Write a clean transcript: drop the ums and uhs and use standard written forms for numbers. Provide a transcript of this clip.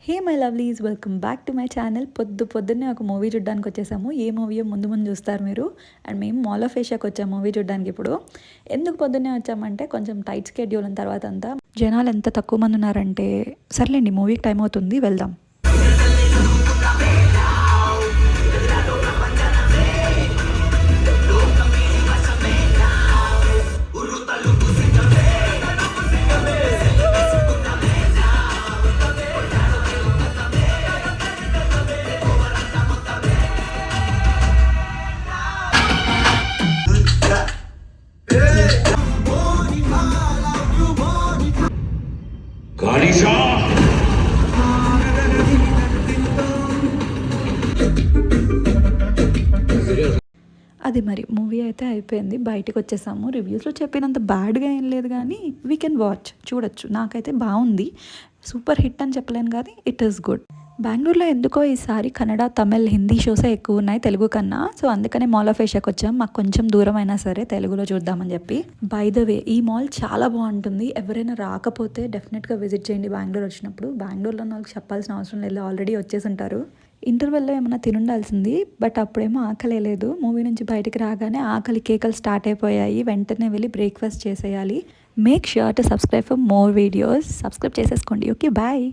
Hey my lovelies, welcome back to my channel. పొద్దున్నే ఒక movie చూడడానికి వచ్చేసాము. ఏ మూవీయో ముందు చూస్తారు మీరు. అండ్ మేము మాల్ ఆఫ్ ఏషియాకి వచ్చాము మూవీ చూడడానికి. ఇప్పుడు ఎందుకు పొద్దున్నే వచ్చామంటే కొంచెం టైట్ స్కెడ్యూల్ ఉన్న తర్వాత అంతా జనాలు ఎంత తక్కువ మంది ఉన్నారంటే సర్లేండి మూవీకి టైం అవుతుంది వెళ్దాం. అది మరి మూవీ అయితే అయిపోయింది, బయటకు వచ్చేసాము. రివ్యూస్లో చెప్పినంత బ్యాడ్గా ఏం లేదు కానీ వీ కెన్ వాచ్, చూడొచ్చు. నాకైతే బాగుంది. సూపర్ హిట్ అని చెప్పలేను కానీ ఇట్ ఈస్ గుడ్. బెంగళూరులో ఎందుకో ఈసారి కన్నడ, తమిళ్, హిందీ షోసే ఎక్కువ ఉన్నాయి తెలుగు కన్నా. సో అందుకనే మాల్ ఆఫ్ ఏషియాకి వచ్చాం. మాకు కొంచెం దూరం అయినా సరే తెలుగులో చూద్దామని చెప్పి. బై ద వే, ఈ మాల్ చాలా బాగుంటుంది. ఎవరైనా రాకపోతే డెఫినెట్గా విజిట్ చేయండి బెంగళూరు వచ్చినప్పుడు. బెంగళూరులో వాళ్ళకి చెప్పాల్సిన అవసరం లేదు, ఆల్రెడీ వచ్చేసి ఉంటారు. ఇంటర్వెల్లో ఏమైనా తినుండాల్సింది, బట్ అప్పుడేమో ఆకలి లేదు. మూవీ నుంచి బయటికి రాగానే ఆకలి కేకలు స్టార్ట్ అయిపోయాయి. వెంటనే వెళ్ళి బ్రేక్ఫాస్ట్ చేసేయాలి. Make sure to subscribe for more videos. Subscribe చేసేసుకోండి. Okay, bye.